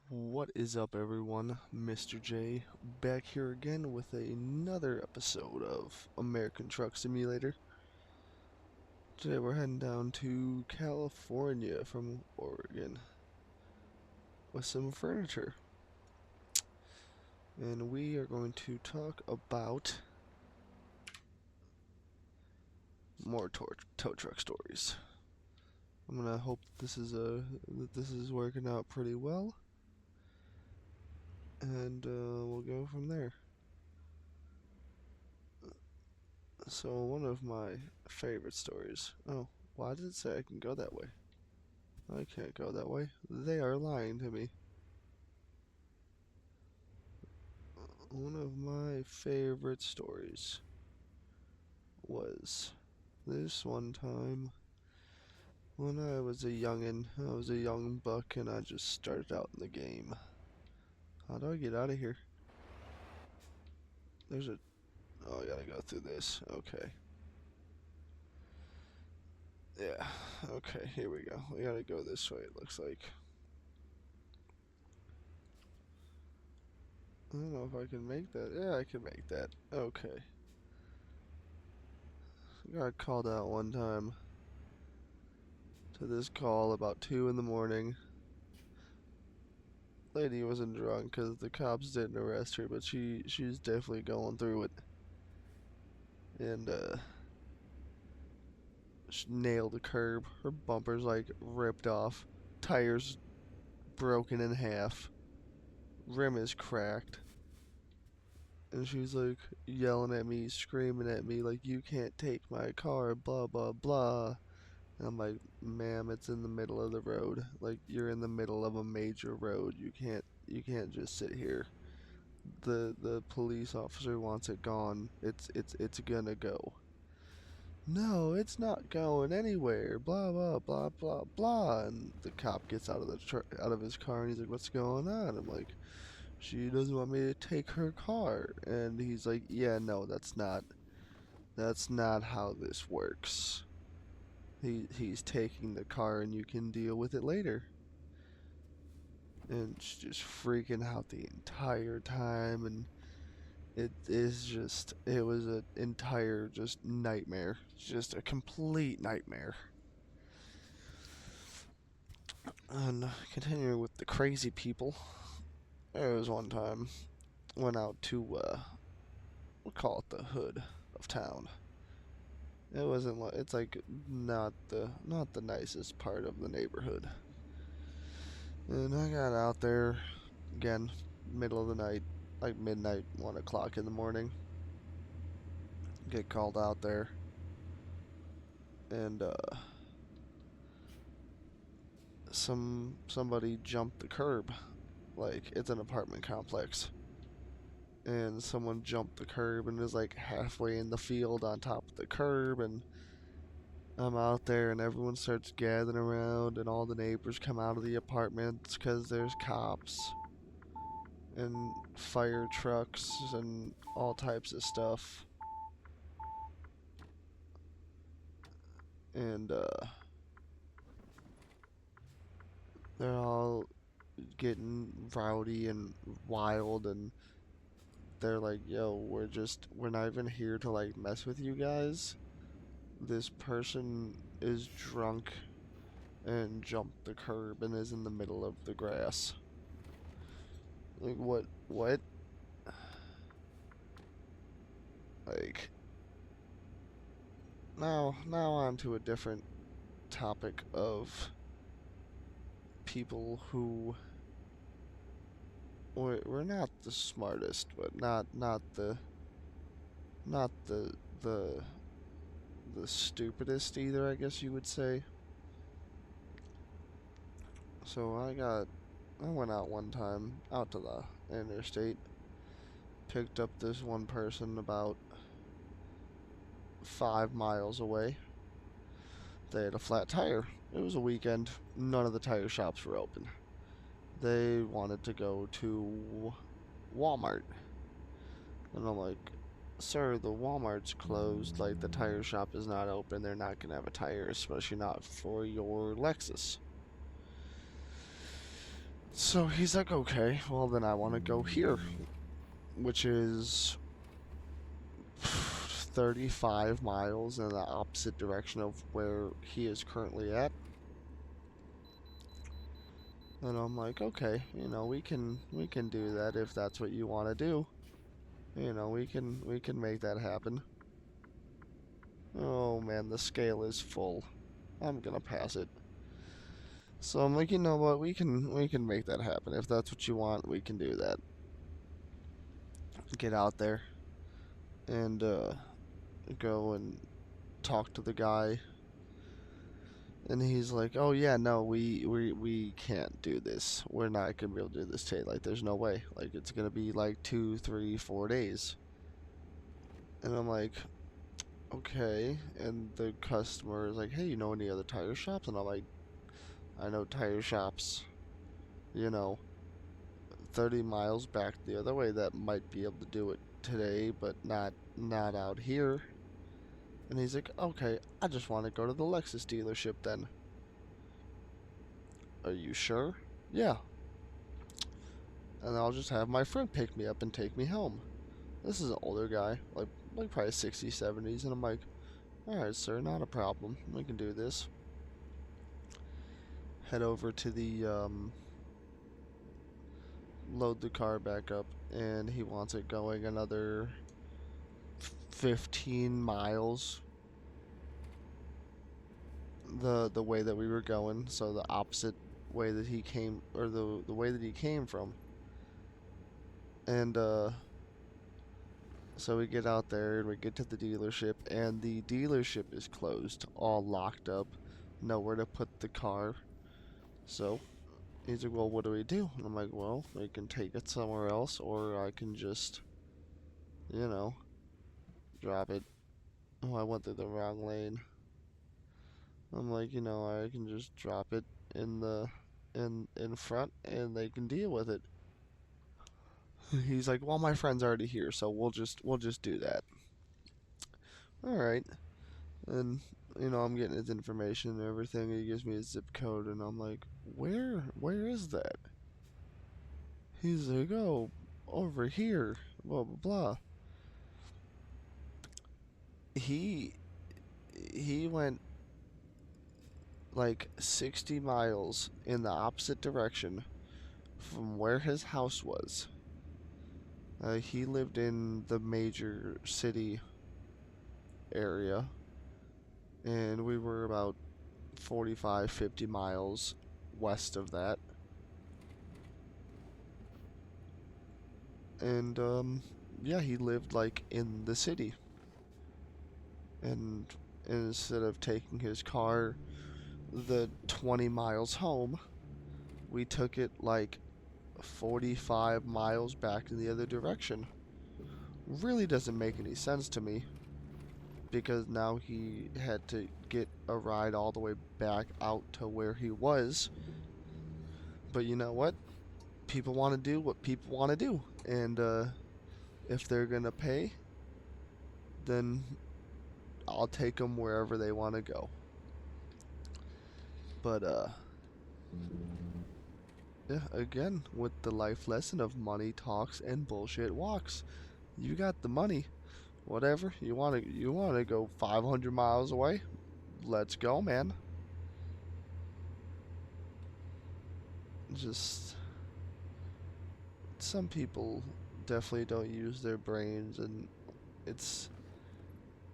What is up, everyone? Mr. J back here again with another episode of American Truck Simulator. Today we're heading down to California from Oregon with some furniture. And we are going to talk about more tow truck stories. I'm gonna hope that this is working out pretty well, and we'll go from there. So one of my favorite stories. Oh, why did it say I can go that way? I can't go that way. They are lying to me. One of my favorite stories was this one time when I was a youngin'. I was a young buck and I just started out in the game. How do I get out of here? There's a... Oh, I gotta go through this. Okay. Yeah. Okay, here we go. We gotta go this way, it looks like. I don't know if I can make that. Yeah, I can make that. Okay. I got called out one time to this call about 2 in the morning. Lady wasn't drunk because the cops didn't arrest her, but she's definitely going through it. And she nailed the curb. Her bumper's like ripped off, tires broken in half, rim is cracked. And she's like yelling at me, screaming at me like, "You can't take my car, blah blah blah." And I'm like, "Ma'am, it's in the middle of the road. Like, you're in the middle of a major road. You can't just sit here. The police officer wants it gone. It's gonna go." "No, it's not going anywhere. Blah blah blah blah blah." And the cop gets out of out of his car and he's like, "What's going on?" I'm like, "She doesn't want me to take her car." And he's like, "Yeah, no, that's not how this works. He's taking the car and you can deal with it later." And she's just freaking out the entire time, and it was an entire just nightmare, just a complete nightmare. And continuing with the crazy people, there was one time went out to we'll call it the hood of town. It wasn't like it's like not the nicest part of the neighborhood. And I got out there again, middle of the night, like midnight, 1 o'clock in the morning. Get called out there, and somebody jumped the curb. Like, it's an apartment complex, and someone jumped the curb and is like halfway in the field on top of the curb. And I'm out there and everyone starts gathering around, and all the neighbors come out of the apartments because there's cops and fire trucks and all types of stuff. And they're all getting rowdy and wild, and they're like, "Yo, we're not even here to like mess with you guys. This person is drunk and jumped the curb and is in the middle of the grass." Like, what? Like, now on to a different topic of people who we're not the smartest, but not the the stupidest either, I guess you would say. So I went out one time out to the interstate, picked up this one person about 5 miles away. They had a flat tire. It was a weekend. None of the tire shops were open. They wanted to go to Walmart. And I'm like, "Sir, the Walmart's closed. Like, the tire shop is not open. They're not going to have a tire, especially not for your Lexus." So he's like, okay, well then I want to go here, which is 35 miles in the opposite direction of where he is currently at. And I'm like, okay, we can do that if that's what you want to do. We can make that happen. Oh man, the scale is full. I'm gonna pass it. So I'm like, you know what? We can make that happen. If that's what you want, we can do that. Get out there and go and talk to the guy. And he's like, "Oh yeah, no, we can't do this. We're not gonna be able to do this today. Like, there's no way. Like, it's gonna be like 2, 3, 4 days." And I'm like, "Okay." And the customer is like, "Hey, you know any other tire shops?" And I'm like, "I know tire shops. You know, 30 miles back the other way that might be able to do it today, but not out here." And he's like, "Okay, I just want to go to the Lexus dealership then." "Are you sure?" "Yeah. And I'll just have my friend pick me up and take me home." This is an older guy, like probably 60s, 70s, and I'm like, "Alright, sir, not a problem. We can do this." Head over to the load the car back up, and he wants it going another 15 miles the way that we were going, so the opposite way that he came, or the way that he came from. And so we get out there and we get to the dealership, and the dealership is closed, all locked up, nowhere to put the car. So he's like, "Well, what do we do?" And I'm like, "Well, we can take it somewhere else, or I can just, you know, drop it." Oh, I went through the wrong lane. I'm like, I can just drop it in the in front, and they can deal with it. He's like, "Well, my friend's already here, so we'll just do that." All right. And I'm getting his information and everything. He gives me his zip code, and I'm like, "Where is that?" He's like, "Oh, over here, blah blah blah." He he went like 60 miles in the opposite direction from where his house was. He lived in the major city area, and we were about 45, 50 miles west of that. And yeah, he lived like in the city. And instead of taking his car the 20 miles home, we took it like 45 miles back in the other direction. Really doesn't make any sense to me, because now he had to get a ride all the way back out to where he was. But you know what? People want to do what people want to do. And if they're going to pay, then I'll take them wherever they want to go. But yeah, again, with the life lesson of money talks and bullshit walks. You got the money. Whatever. You want to go 500 miles away? Let's go, man. Just some people definitely don't use their brains, and it's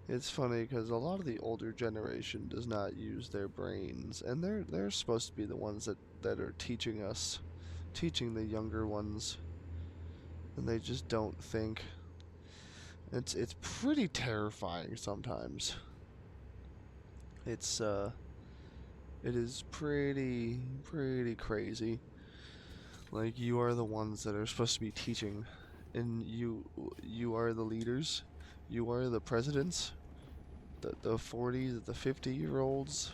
it's funny because a lot of the older generation does not use their brains, and they're supposed to be the ones that are teaching the younger ones, and they just don't think. It's pretty terrifying sometimes. It's it is pretty crazy. Like, you are the ones that are supposed to be teaching, and you are the leaders. You are the presidents, the 40s, the 50-year-olds.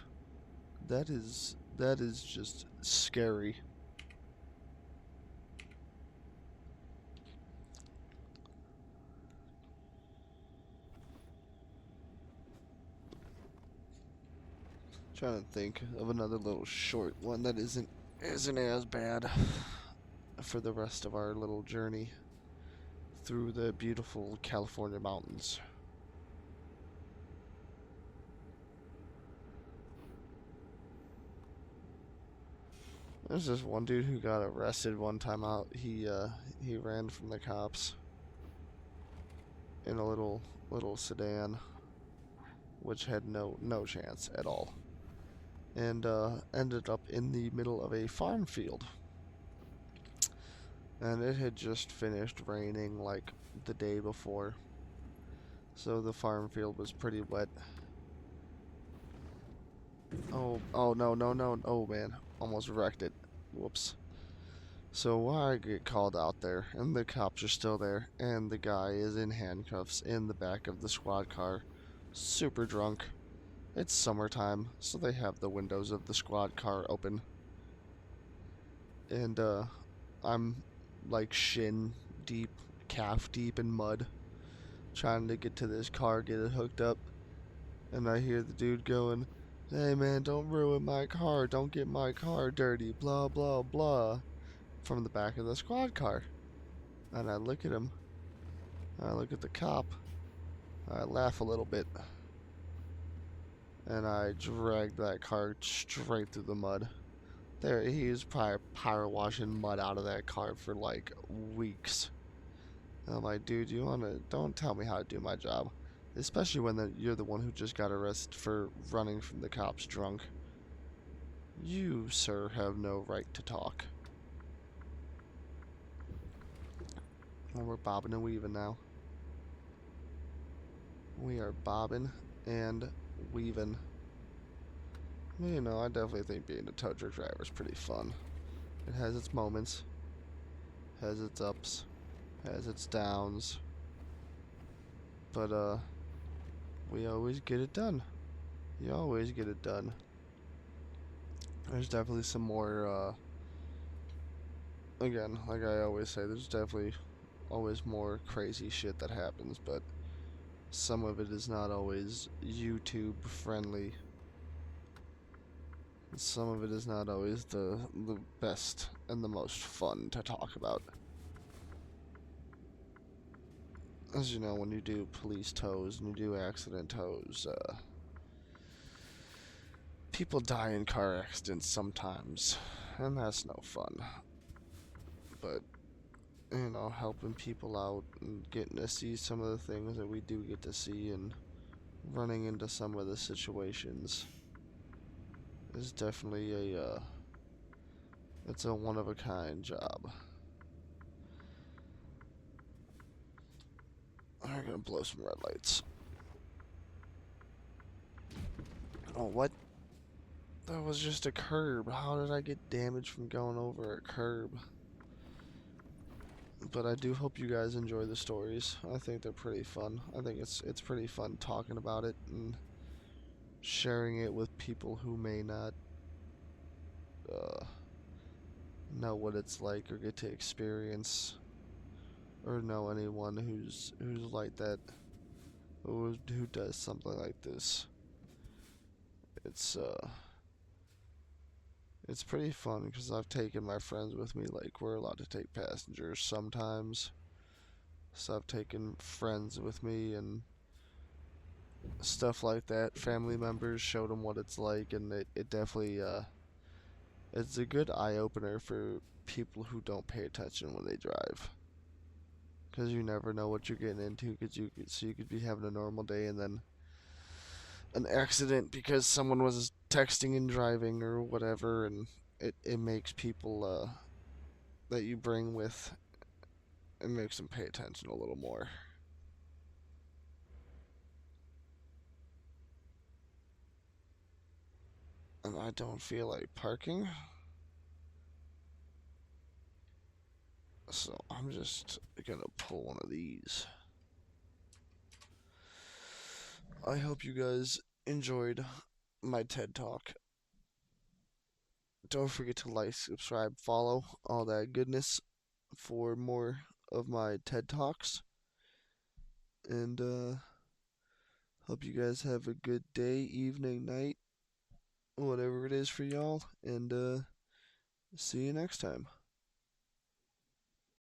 That is just scary. Trying to think of another little short one that isn't as bad. for the rest of our little journey through the beautiful California mountains. There's this one dude who got arrested one time out. He ran from the cops in a little sedan, which had no chance at all, and ended up in the middle of a farm field. And it had just finished raining like the day before, so the farm field was pretty wet. Oh no! Oh man, almost wrecked it. Whoops. So I get called out there, and the cops are still there, and the guy is in handcuffs in the back of the squad car, super drunk. It's summertime, so they have the windows of the squad car open. And I'm like shin deep, calf deep in mud, trying to get to this car, get it hooked up. And I hear the dude going, "Hey man, don't ruin my car, don't get my car dirty, blah blah blah," from the back of the squad car. And I look at him, I look at the cop, I laugh a little bit, and I drag that car straight through the mud. There, he was probably power washing mud out of that car for like weeks. And I'm like, dude, don't tell me how to do my job. Especially when you're the one who just got arrested for running from the cops drunk. You, sir, have no right to talk. Well, we're bobbing and weaving now. We are bobbing and weaving. You know, I definitely think being a tow truck driver is pretty fun. It has its moments, has its ups, has its downs, but we always get it done. You always get it done. There's definitely some more, again, like I always say, there's definitely always more crazy shit that happens, but some of it is not always YouTube friendly. Some of it is not always the best and the most fun to talk about. As you know, when you do police tows and you do accident tows, people die in car accidents sometimes, and that's no fun. But, you know, helping people out and getting to see some of the things that we do get to see and running into some of the situations is definitely it's a one of a kind job. I'm gonna blow some red lights. Oh, what? That was just a curb. How did I get damaged from going over a curb? But I do hope you guys enjoy the stories. I think they're pretty fun. I think it's pretty fun talking about it and sharing it with people who may not uh, know what it's like or get to experience or know anyone who's like that, who does something like this. It's uh it's pretty fun because I've taken my friends with me. Like, we're allowed to take passengers sometimes, so I've taken friends with me and stuff like that. Family members, showed them what it's like, and it definitely it's a good eye opener for people who don't pay attention when they drive. Because you never know what you're getting into. So you could be having a normal day and then an accident because someone was texting and driving or whatever, and it makes people that you bring with, it makes them pay attention a little more. And I don't feel like parking, so I'm just gonna pull one of these. I hope you guys enjoyed my TED Talk. Don't forget to like, subscribe, follow, all that goodness for more of my TED Talks. And hope you guys have a good day, evening, night, whatever it is for y'all. And see you next time.